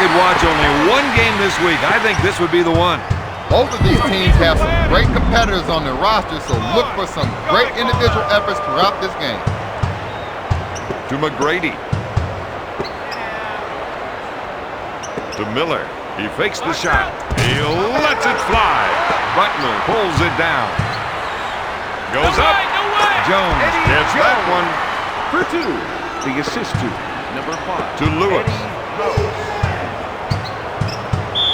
could watch only one game this week, I think this would be the one. Both of these teams have some great competitors on their roster, so look for some great individual efforts throughout this game. To McGrady. To Miller. He fakes the shot. He lets it fly. Butler pulls it down. Goes up. Jones gets that one. For 2, the assist to number 5. To Lewis.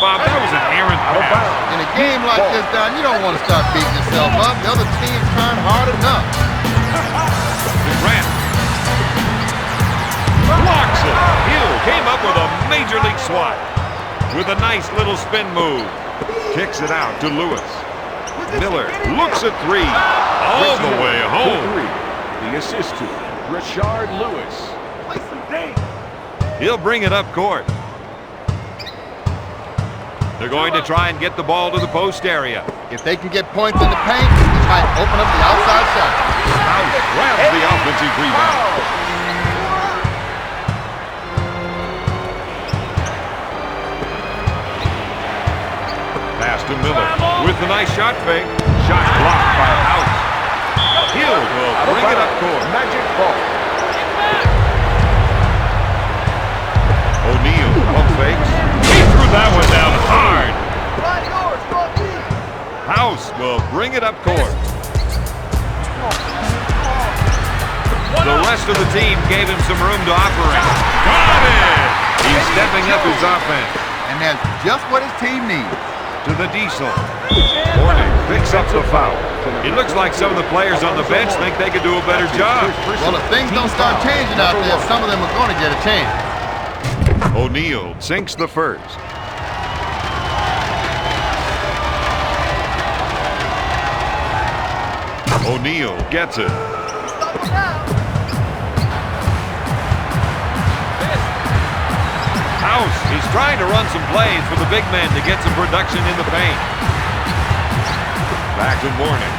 Bob, that was an errant pass. In a game like this, Don, you don't want to start beating yourself up. The other team's trying hard enough. To Grant. Blocks it. Hill came up with a major league swat. With a nice little spin move. Kicks it out to Lewis. Miller looks at 3. All the way home. 3, the assist to Rashard Lewis. He'll bring it up court. They're going to try and get the ball to the post area. If they can get points in the paint, it might open up the outside shot. House grabs the offensive rebound. Pass to Miller with a nice shot fake. Shot blocked by House. Hill will bring it up court. Magic ball. O'Neal pump fakes. He threw that one down hard. House will bring it up court. The rest of the team gave him some room to operate. Got it! He's stepping up his offense. And that's just what his team needs. To the Diesel. Hornick picks up the foul. It looks like some of the players on the bench think they could do a better job. Well, if things don't start changing out there, some of them are going to get a chance. O'Neal sinks the first. O'Neal gets it. House, he's trying to run some plays for the big men to get some production in the paint. Back to Morning.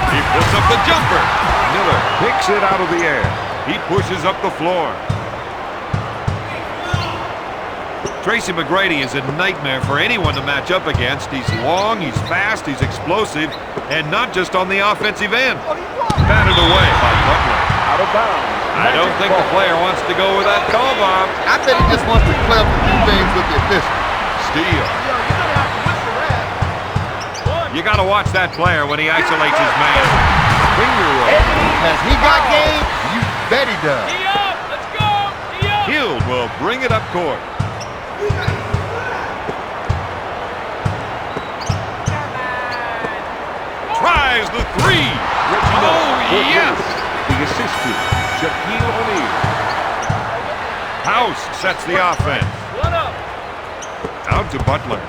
He puts up the jumper. Miller picks it out of the air. He pushes up the floor. Tracy McGrady is a nightmare for anyone to match up against. He's long, he's fast, he's explosive, and not just on the offensive end. Batted away by Butler. Out of bounds. I don't think the player wants to go with that call, Bob. I bet he just wants to clear up a few things with the official. Steal. You got to watch that player when he isolates his man. Finger roll. Has he got game? You bet he does. Let's go. Hill will bring it up court. Tries the 3. Oh, yes. The assist to Shaquille O'Neal. House sets the offense. Out to Butler.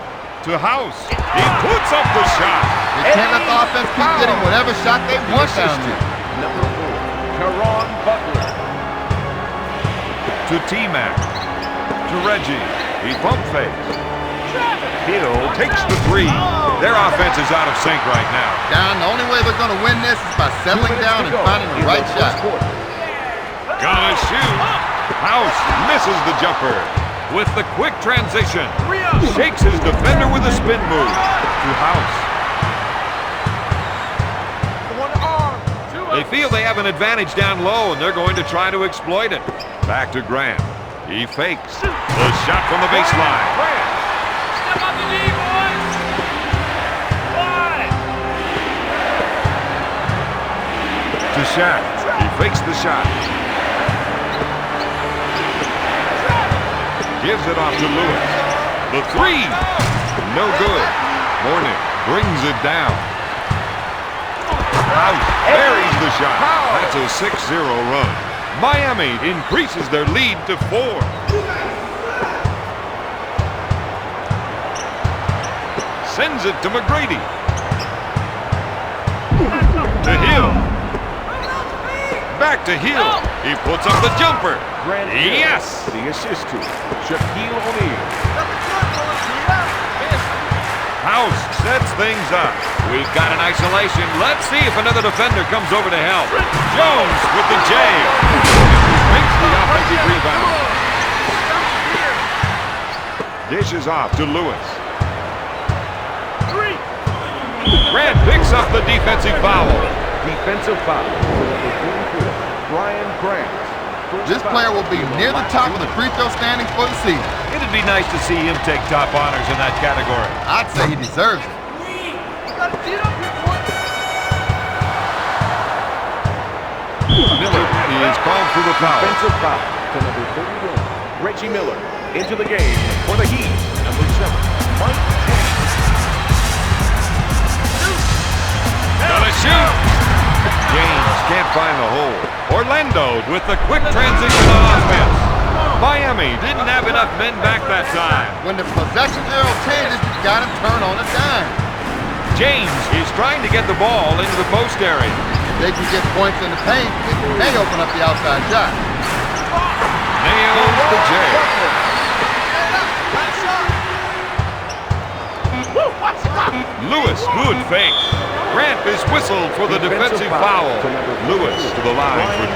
To House. He puts up the shot. They can't let the offense keep getting whatever shot they want down there. Number 4, Caron Butler. To T-Mac. To Reggie. He pump fakes. Hill takes the 3. Their offense is out of sync right now. Don, the only way they're going to win this is by settling down and finding the right shot. Gonna shoot. House misses the jumper. With the quick transition. Shakes his defender with a spin move. To House. They feel they have an advantage down low, and they're going to try to exploit it. Back to Grant. He fakes. The shot from the baseline. Step on the knee, boys. To Shaq. He fakes the shot. Gives it off to Lewis. The 3. No good. Morning brings it down. Out. Buries the shot. That's a 6-0 run. Miami increases their lead to 4. Sends it to McGrady. To Hill. Back to Hill. He puts up the jumper. Yes! The assist to Shaquille O'Neal. House sets things up. We've got an isolation. Let's see if another defender comes over to help. Jones with the J. Makes the offensive rebound. Dishes off to Lewis. Grant picks up the defensive foul. Defensive foul. Brian Grant. This player will be near the top of the free throw standings for the season. It'd be nice to see him take top honors in that category. I'd say he deserves it. Miller is called for the foul. Defensive foul to number 31. Reggie Miller into the game for the Heat. Number 7. Mike. Gonna shoot. James can't find the hole. Orlando with the quick transition on offense. Miami didn't have enough men back that time. When the possession arrow changes, you gotta turn on a dime. James is trying to get the ball into the post area. If they can get points in the paint, it may open up the outside shot. Nails the J. Lewis, good fake. Grant is whistled for the defensive foul. Lewis to the line for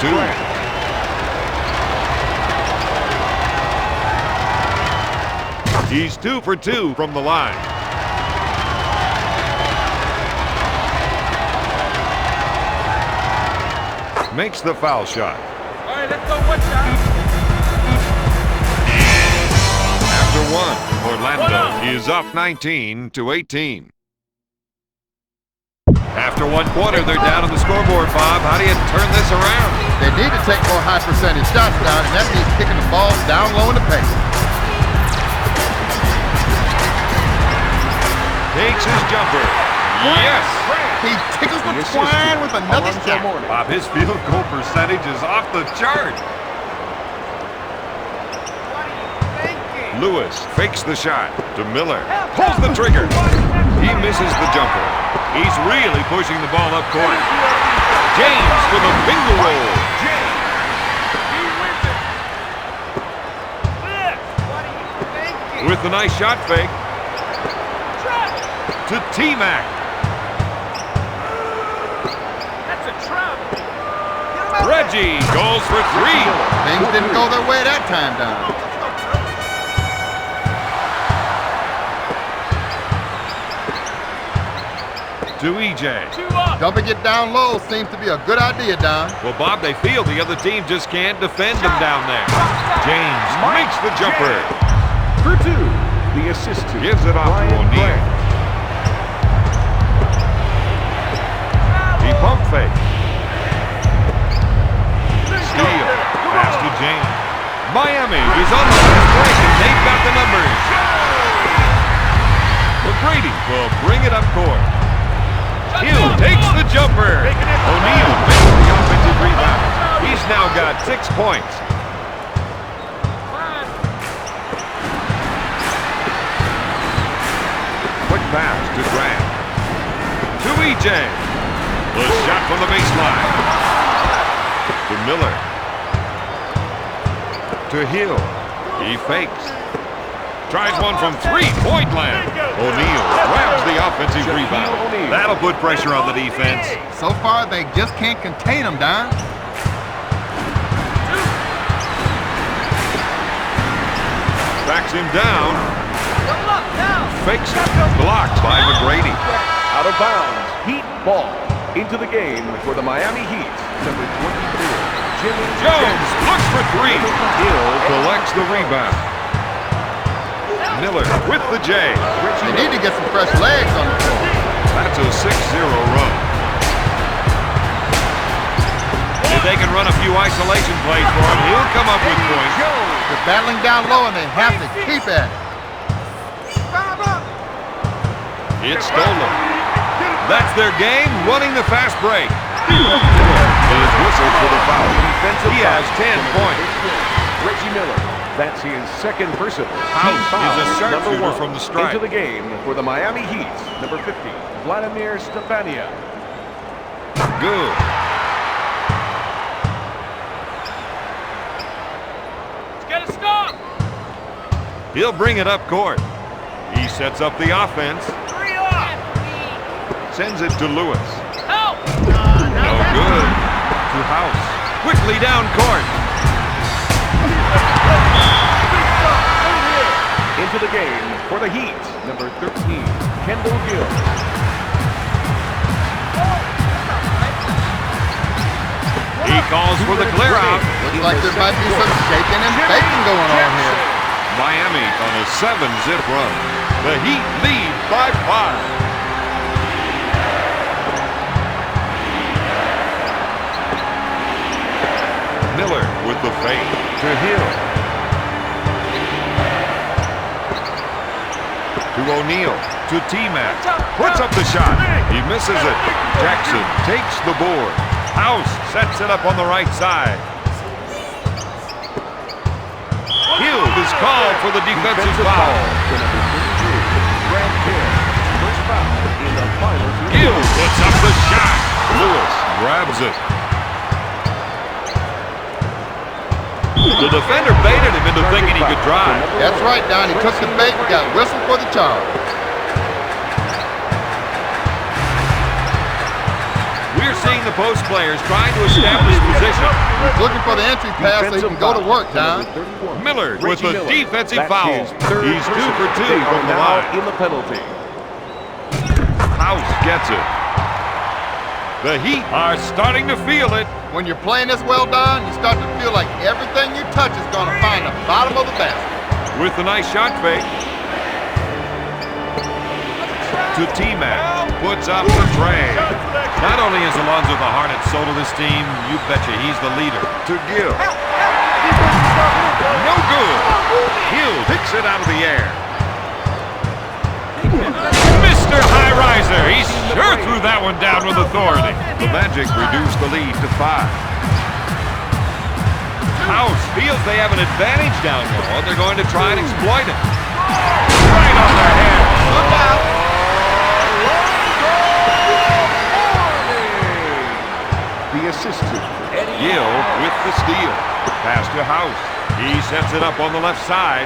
2. He's 2 for 2 from the line. Makes the foul shot. All right, let's go one shot. After 1, Orlando is up 19-18. After 1 quarter, they're down on the scoreboard, Bob. How do you turn this around? They need to take more high percentage shots down, and that means kicking the ball down low in the paint. Takes his jumper. Yes! He tickles the twine with another shot. Bob, his field goal percentage is off the chart. Lewis fakes the shot to Miller. Pulls the trigger. He misses the jumper. He's really pushing the ball up court. James with a finger roll. With the nice shot fake to T-Mac. That's a trap. Reggie goes for 3. Things didn't go their way that time down. To EJ. 2 up. Dumping it down low seems to be a good idea, Don. Well, Bob, they feel the other team just can't defend them down there. James makes the jumper. For 2, the assist to Gives it off to Brian O'Neal. Grant. He pump fake. Steal. Pass to James. Miami is on the fast break, and they've got the numbers. McGrady will bring it up court. Hill takes the jumper. O'Neal makes the offensive rebound. He's now got 6 points. Quick pass to Grant. To EJ. The shot from the baseline. To Miller. To Hill. He fakes. Tries one from 3-point land. O'Neal grabs the offensive rebound. That'll put pressure on the defense. So far, they just can't contain him, Don. Backs him down. Fakes it. Blocked by McGrady. Out of bounds. Heat ball into the game for the Miami Heat. Number 24, Jimmy Jones looks for 3. Hill collects the rebound. Miller with the J. They need to get some fresh legs on the floor. That's a 6-0 run. If they can run a few isolation plays for him, he'll come up with points. They're battling down low, and they have to keep at it. It's stolen. That's their game, running the fast break. Is whistled for the foul. He has 10 points. Reggie Miller. That's his second personal. House is a sharpshooter from the stripe. Into the game for the Miami Heat. Number 50, Vladimir Stepania. Good. Let's get a stop. He'll bring it up court. He sets up the offense. 3 up. Sends it to Lewis. Help. No good. To House. Quickly down court. Into the game for the Heat, number 13, Kendall Gill. He calls for the clear out. Looks like there might be some shaking and baking going on here. Miami on a 7-zip run. The Heat lead by 5. Miller with the fake to Hill. To O'Neal. To T-Mac. Puts up the shot. He misses it. Jackson takes the board. House sets it up on the right side. Hill is called for the defensive foul. Hill puts up the shot. Lewis grabs it. The defender baited him into thinking he could drive. That's right, Don. He took the bait and got whistled for the charge. We're seeing the post players trying to establish position. He's looking for the entry pass so he can go to work, Don. Miller with a defensive foul. He's 2 for 2 They are from the now line. in the penalty. House gets it. The Heat are starting to feel it. When you're playing this well, Don, you start to feel like everything you touch is going to find the bottom of the basket. With the nice shot fake. To T-Mac. Puts up the tray. Not only is Alonzo the heart and soul of this team, you betcha he's the leader. To Gill. No good. Gill picks it out of the air. Mr. High Riser. He sure threw that one down with authority. The Magic reduced the lead to 5. House feels they have an advantage down low. They're going to try and exploit it. Right on their head. Look out. The assist to Gill with the steal. Pass to House. He sets it up on the left side.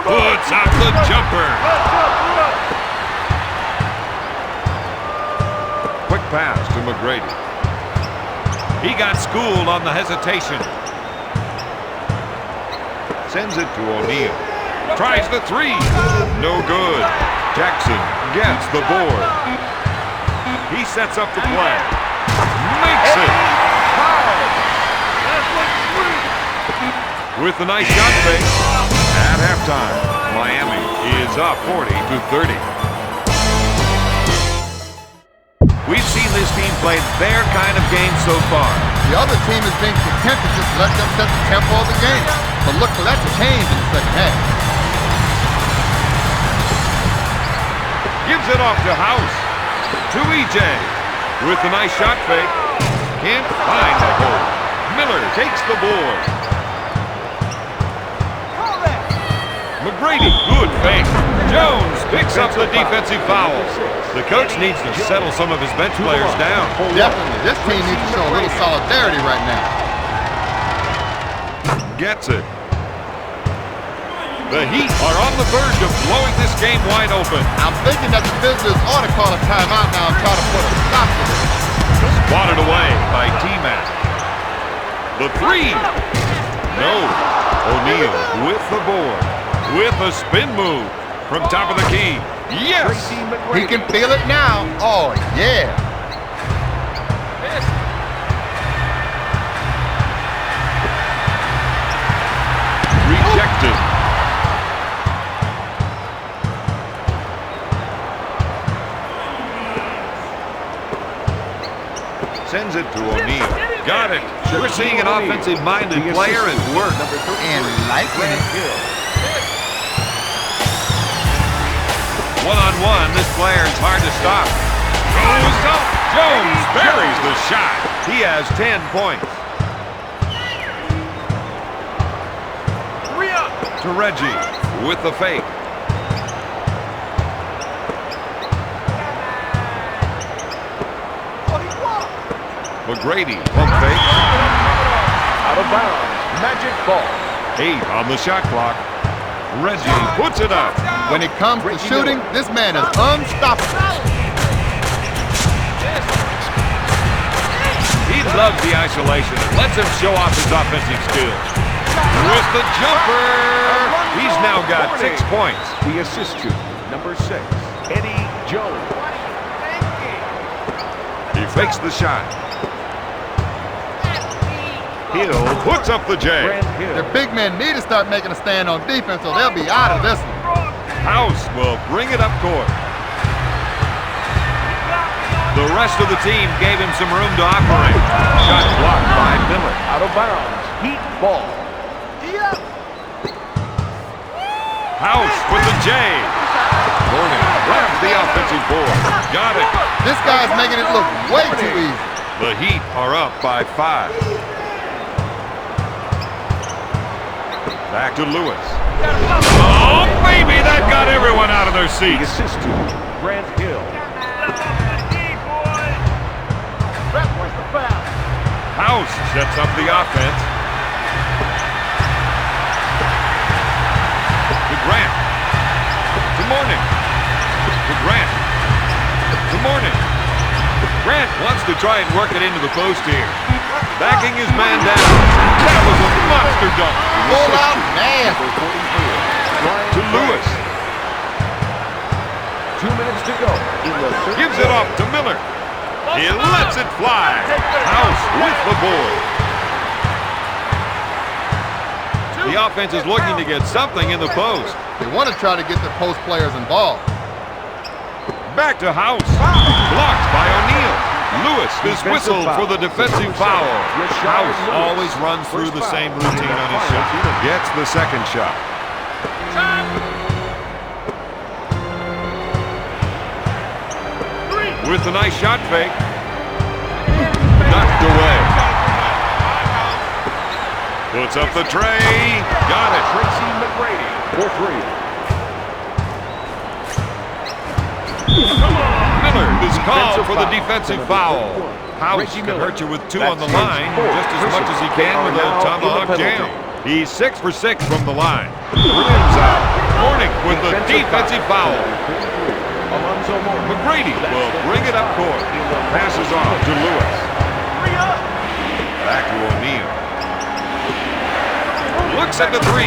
Puts out the jumper. Quick pass to McGrady. He got schooled on the hesitation. Sends it to O'Neal. Tries the 3. No good. Jackson gets the board. He sets up the play. Makes it. With the nice shot fake. At halftime, Miami is up 40-30. We've seen this team play their kind of game so far. The other team is being content to just let them set the tempo of the game. But look for that to change in the second half. Gives it off to House. To EJ. With the nice shot fake. Can't find the hole. Miller takes the board. McGrady, good fake. Jones picks up the defensive foul. The coach needs to settle some of his bench players down. Definitely. This team needs to show a little solidarity right now. Gets it. The Heat are on the verge of blowing this game wide open. I'm thinking that the visitors ought to call a timeout now and try to put a stop to this. Swatted away by T-Mac. The 3. No. O'Neal with the board. With a spin move from top of the key. Yes! He can feel it now. Oh, yeah. Rejected. Sends it to O'Neal. Got it. We're seeing an offensive-minded player at work. And liking it. One-on-one, this player is hard to stop. Goes up. Jones buries the shot. He has 10 points. To Reggie with the fake. McGrady, pump fake. Out of bounds. Magic ball. 8 on the shot clock. Reggie puts it up. When it comes to shooting, this man is unstoppable. He loves the isolation and lets him show off his offensive skills. With the jumper, he's now got 6 points. The assist to number 6, Eddie Jones. He fakes the shot. Hill puts up the J. Brent Hill. The big men need to start making a stand on defense or they'll be out of this one. House will bring it up court. The rest of the team gave him some room to operate. Shot blocked by Miller. Out of bounds. Heat ball. House with the J. Morning grabs the offensive board. Got it. This guy's making it look way too easy. The Heat are up by 5. Back to Lewis. Oh, baby, that got everyone out of their The seats. assist to Brent Hill. House sets up the offense. To Grant. To Morning. To Grant. To Morning. Grant wants to try and work it into the post here. Backing his man down. That was a monster dunk. Pull out nasty. To Lewis. 2 minutes to go in the third Gives it off to Miller. He lets it fly. House with the board. The offense is looking to get something in the post. They want to try to get the post players involved. Back to House. Blocked by O'Neal. Lewis is whistled for the defensive foul. House always runs through the same routine on his shot. Gets the second shot. With a nice shot fake. Knocked away. Puts up the tray. Got it. Tracy McGrady for 3. Miller is called for the defensive foul. House can hurt you with 2 on the line just as much as he can with a tomahawk jam. He's 6 for 6 from the line. Rims out. Morning with the defensive foul. McGrady will bring it up court. Passes off to Lewis. Back to O'Neal. Looks at the 3.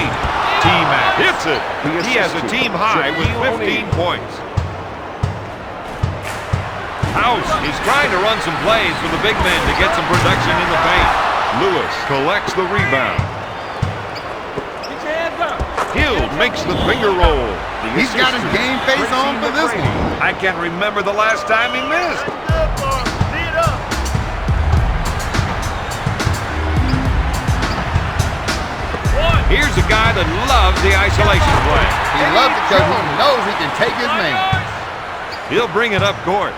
T-Mac hits it. He has a team high with 15 points. House is trying to run some plays for the big men to get some production in the paint. Lewis collects the rebound. Hill makes the finger roll. He's got his game face on for this one. I can't remember the last time he missed. Here's a guy that loves the isolation play. He loves it because he knows he can take his man. He'll bring it up court.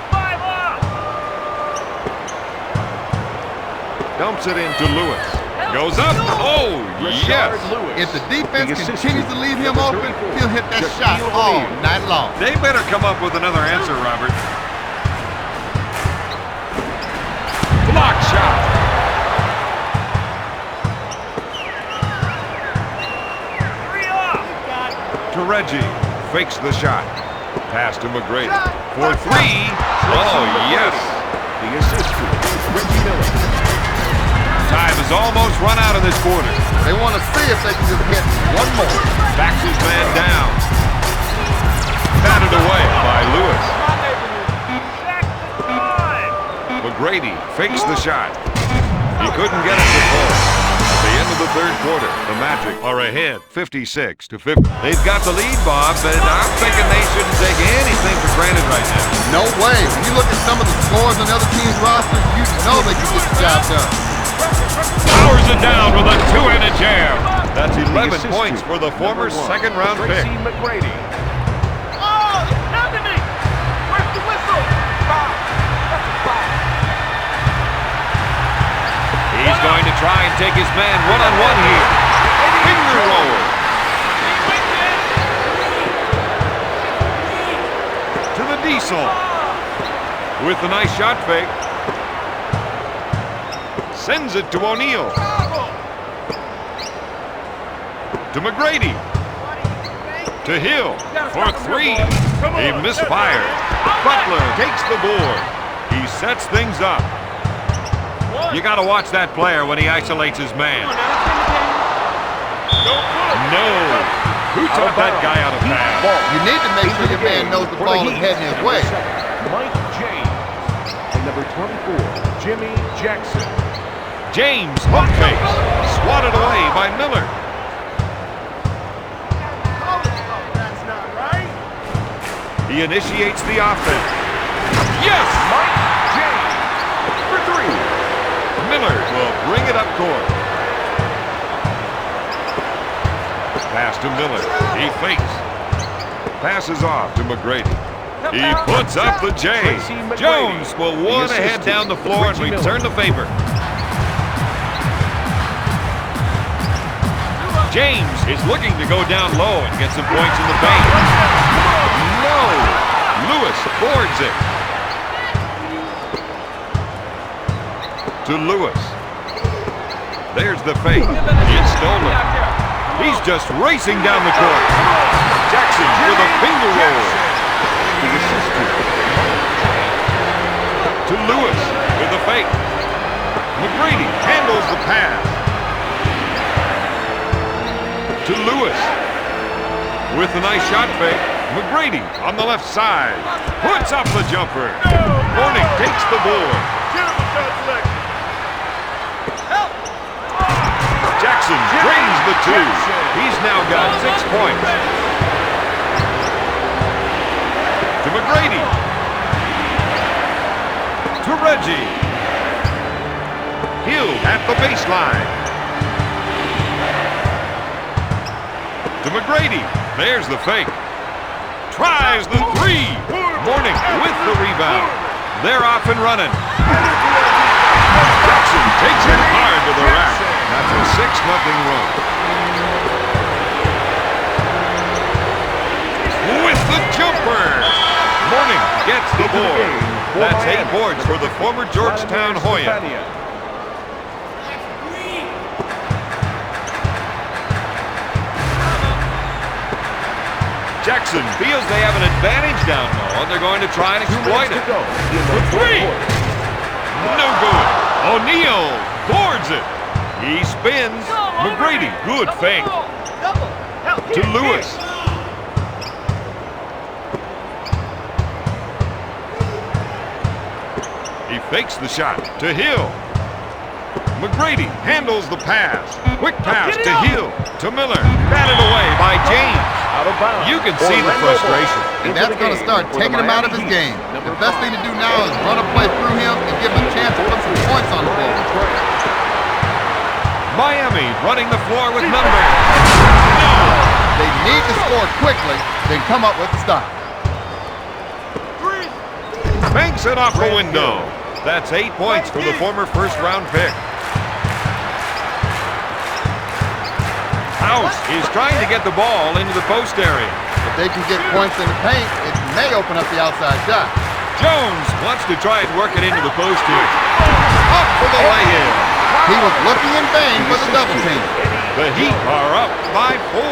Dumps it into Lewis. Goes up. Oh, yes. If the defense continues to leave him open, he'll hit that shot all night long. They better come up with another answer, Robert. Block shot. To Reggie. Fakes the shot. Pass to McGrady. For 3. Oh, yes. The assist to Reggie Miller. Time is almost run out of this quarter. They want to see if they can just hit one more. Backs his man down. Batted away by Lewis. McGrady fakes the shot. He couldn't get it to fall. At the end of the third quarter, the Magic are ahead 56-50. They've got the lead, Bob, but I'm thinking they shouldn't take anything for granted right now. No way. When you look at some of the scores on the other team's rosters, you know they can get the job done. Powers it down with a 2-handed jam. That's 11 points for the former second-round pick. Tracy McGrady. Oh, it's happening! Where's the whistle? Foul. That's a foul. He's going to try and take his man one-on-one here. Finger roll. To the Diesel. With a nice shot fake. Sends it to O'Neal. To McGrady. To Hill for 3. He misfired. Butler takes the board. He sets things up. You got to watch that player when he isolates his man. No. Who taught that guy how to pass? You need to make sure your man knows the ball is heading his way. Mike James. And number 24, Jimmy Jackson. James, hook fake. Swatted away by Miller. That's not right. He initiates the offense. Yes! Mike James for 3. Miller will bring it up court. Pass to Miller. He fakes. Passes off to McGrady. He puts up the J. Jones will one ahead down the floor and return the favor. James is looking to go down low and get some points in the paint. No! Lewis boards it. To Lewis. There's the fake. It's stolen. He's just racing down the court. Jackson with a finger roll. To Lewis with the fake. McGrady handles the pass. To Lewis. With a nice shot fake. McGrady on the left side. Puts up the jumper. Morning takes the board. Jackson drains the 2. He's now got 6 points. To McGrady. To Reggie. Hill at the baseline. To McGrady. There's the fake. Tries the 3. Morning with the rebound. They're off and running. Jackson takes it hard to the rack. That's a 6-0 run. With the jumper. Morning gets the board. That's 8 boards for the former Georgetown Hoya. Jackson feels they have an advantage down low, and they're going to try and exploit it. For 3. No good. O'Neal boards it. He spins. McGrady, good fake. To Lewis. He fakes the shot to Hill. McGrady handles the pass. Quick pass to Hill. To Miller. Batted away by James. You can see the frustration. And that's going to start taking him out of his game. The best thing to do now is run a play through him and give him a chance to put some points on the board. Miami running the floor with numbers. No! They need to score quickly, then come up with the stop. Banks it off the window. That's 8 points for the former first-round pick. House is trying to get the ball into the post area. If they can get points in the paint, it may open up the outside shot. Jones wants to try and work it into the post here. Up for the lay-in. He was looking in vain for the double team. The Heat are up by 4.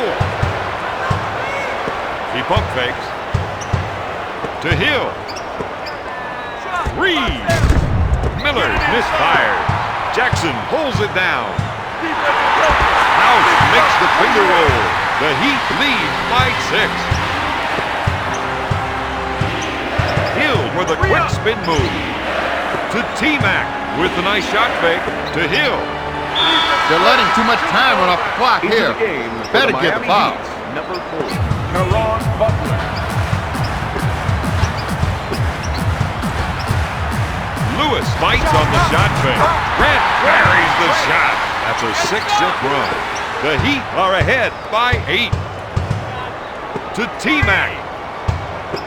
He pump fakes. To Hill. 3. Miller misfired. Jackson pulls it down. House makes the finger roll. The Heat lead by 6. Hill with a quick spin move. To T-Mac with a nice shot fake. To Hill. They're letting too much time run off the clock here. Better get the foul. Number 4, Caron Butler. Lewis fights on the shot fake. Brent buries the shot. That's a 6-zip run. The Heat are ahead by 8. To T-Mac.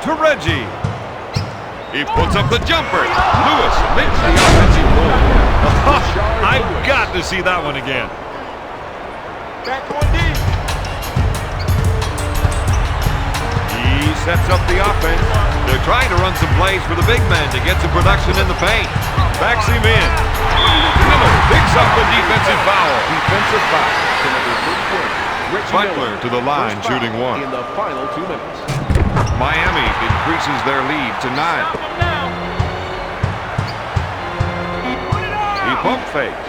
To Reggie. He puts up the jumper. Lewis makes the offensive goal. I've got to see that one again. Back on deep. He sets up the offense. They're trying to run some plays for the big man to get some production in the paint. Backs him in. Miller picks up the defensive foul. Defensive foul to number 31. Butler to the line, shooting 1. In the final 2 minutes. Miami increases their lead to 9. He pump fakes.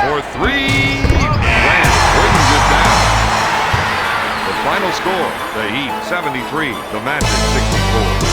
For 3. Grant brings it down. score, the Heat 73, the Magic 64.